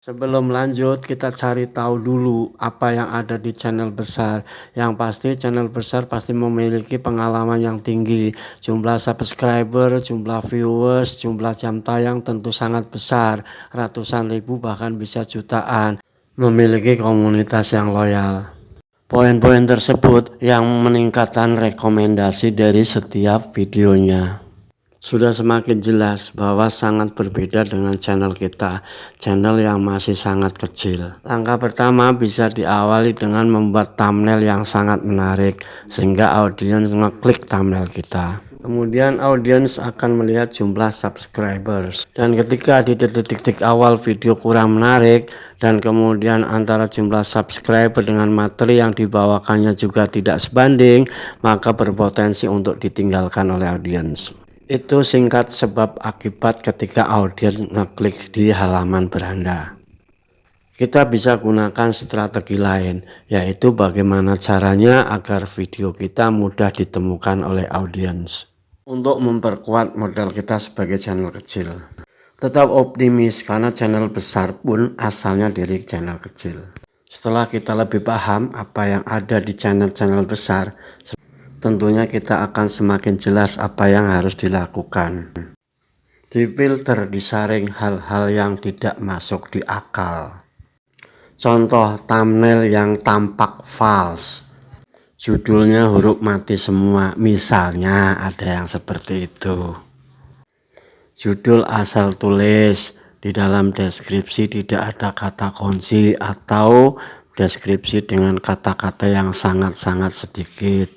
Sebelum lanjut, kita cari tahu dulu apa yang ada di channel besar. Yang pasti channel besar pasti memiliki pengalaman yang tinggi. Jumlah subscriber, jumlah viewers, jumlah jam tayang tentu sangat besar. Ratusan ribu bahkan bisa jutaan. Memiliki komunitas yang loyal. Poin-poin tersebut yang meningkatkan rekomendasi dari setiap videonya. Sudah semakin jelas bahwa sangat berbeda dengan channel kita, channel yang masih sangat kecil. Langkah pertama bisa diawali dengan membuat thumbnail yang sangat menarik, sehingga audiens ngeklik thumbnail kita. Kemudian audiens akan melihat jumlah subscribers. Dan ketika di detik-detik awal video kurang menarik, dan kemudian antara jumlah subscriber dengan materi yang dibawakannya juga tidak sebanding, maka berpotensi untuk ditinggalkan oleh audiens. Itu singkat sebab akibat ketika audiens ngeklik di halaman beranda. Kita bisa gunakan strategi lain, yaitu bagaimana caranya agar video kita mudah ditemukan oleh audiens. Untuk memperkuat modal kita sebagai channel kecil. Tetap optimis karena channel besar pun asalnya dari channel kecil. Setelah kita lebih paham apa yang ada di channel-channel besar, tentunya kita akan semakin jelas apa yang harus dilakukan. Difilter, disaring hal-hal yang tidak masuk di akal. Contoh thumbnail yang tampak false. Judulnya huruf mati semua, misalnya ada yang seperti itu. Judul asal tulis, di dalam deskripsi tidak ada kata kunci atau deskripsi dengan kata-kata yang sangat-sangat sedikit.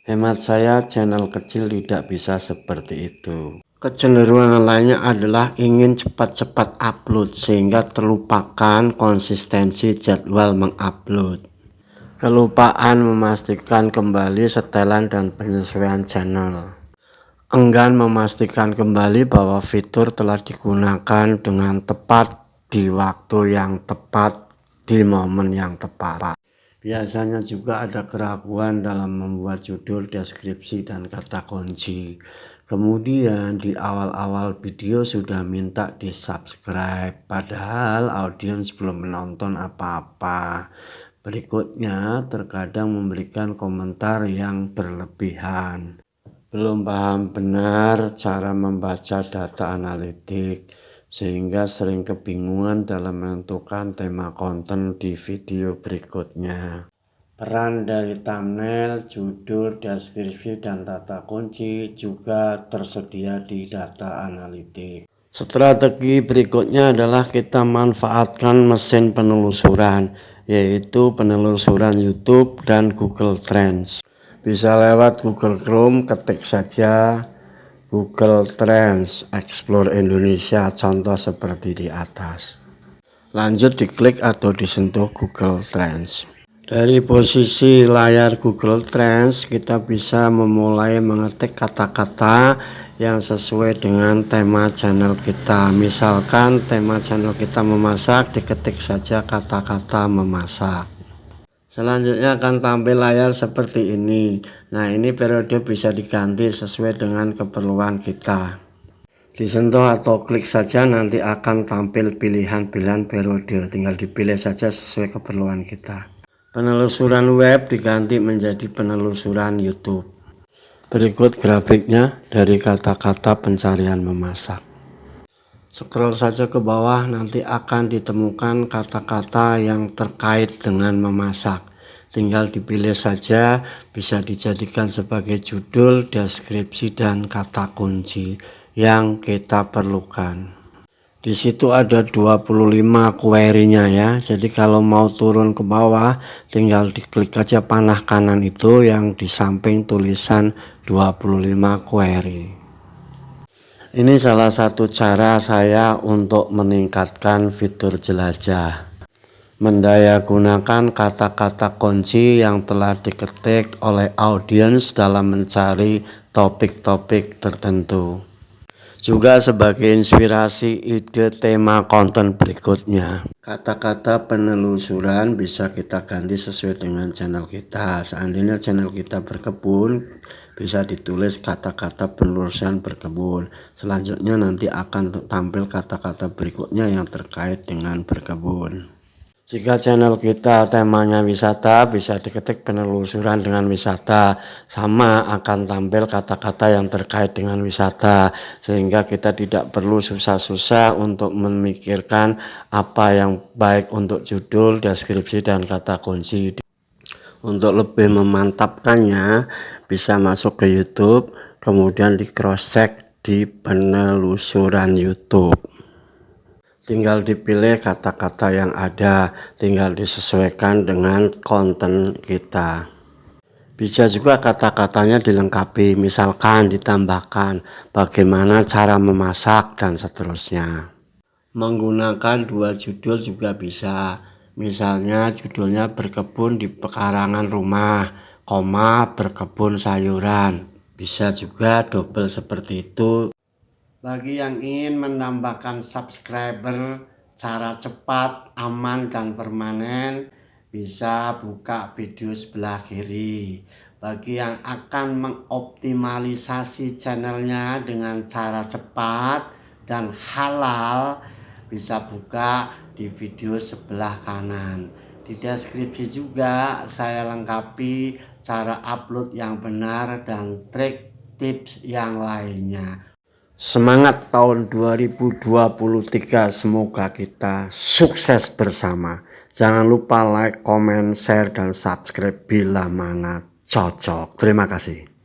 Hemat saya, channel kecil tidak bisa seperti itu. Kecenderungan lainnya adalah ingin cepat-cepat upload sehingga terlupakan konsistensi jadwal mengupload. Kelupaan memastikan kembali setelan dan penyesuaian channel. Enggan memastikan kembali bahwa fitur telah digunakan dengan tepat di waktu yang tepat di momen yang tepat. Biasanya juga ada keraguan dalam membuat judul, deskripsi, dan kata kunci. Kemudian di awal-awal video sudah minta di subscribe, padahal audiens belum menonton apa-apa. Berikutnya terkadang memberikan komentar yang berlebihan. Belum paham benar cara membaca data analitik, sehingga sering kebingungan dalam menentukan tema konten di video berikutnya. Peran dari thumbnail, judul, deskripsi, dan kata kunci juga tersedia di data analitik. Strategi berikutnya adalah kita manfaatkan mesin penelusuran, yaitu penelusuran YouTube dan Google Trends. Bisa lewat Google Chrome, ketik saja Google Trends Explore Indonesia, contoh seperti di atas. Lanjut diklik atau disentuh Google Trends. Dari posisi layar Google Trends, kita bisa memulai mengetik kata-kata yang sesuai dengan tema channel kita. Misalkan tema channel kita memasak, diketik saja kata-kata memasak. Selanjutnya akan tampil layar seperti ini. Nah, ini periode bisa diganti sesuai dengan keperluan kita. Disentuh atau klik saja, nanti akan tampil pilihan-pilihan periode. Tinggal dipilih saja sesuai keperluan kita. Penelusuran web diganti menjadi penelusuran YouTube. Berikut grafiknya dari kata-kata pencarian memasak. Scroll saja ke bawah, nanti akan ditemukan kata-kata yang terkait dengan memasak. Tinggal dipilih saja, bisa dijadikan sebagai judul, deskripsi, dan kata kunci yang kita perlukan. Di situ ada 25 query-nya ya. Jadi kalau mau turun ke bawah, tinggal diklik aja panah kanan itu yang di samping tulisan 25 query. Ini salah satu cara saya untuk meningkatkan fitur jelajah. Mendayagunakan kata-kata kunci yang telah diketik oleh audiens dalam mencari topik-topik tertentu. juga sebagai inspirasi ide tema konten berikutnya. Kata-kata penelusuran bisa kita ganti sesuai dengan channel kita. Seandainya channel kita berkebun, bisa ditulis kata-kata penelusuran berkebun. Selanjutnya nanti akan tampil kata-kata berikutnya yang terkait dengan berkebun. Jika channel kita temanya wisata, bisa diketik penelusuran dengan wisata, sama akan tampil kata-kata yang terkait dengan wisata, sehingga kita tidak perlu susah-susah untuk memikirkan apa yang baik untuk judul, deskripsi, dan kata kunci. Untuk lebih memantapkannya, bisa masuk ke YouTube, kemudian di cross check di penelusuran YouTube. Tinggal dipilih kata-kata yang ada, tinggal disesuaikan dengan konten kita. Bisa juga kata-katanya dilengkapi, misalkan ditambahkan bagaimana cara memasak dan seterusnya. Menggunakan dua judul juga bisa, misalnya judulnya berkebun di pekarangan rumah, berkebun sayuran. Bisa juga double seperti itu. Bagi yang ingin menambahkan subscriber cara cepat, aman, dan permanen, bisa buka video sebelah kiri. Bagi yang akan mengoptimalisasi channelnya dengan cara cepat dan halal, bisa buka di video sebelah kanan. Di deskripsi juga saya lengkapi cara upload yang benar dan trik tips yang lainnya. Semangat tahun 2023, semoga kita sukses bersama. Jangan lupa like, comment, share, dan subscribe bila mana cocok. Terima kasih.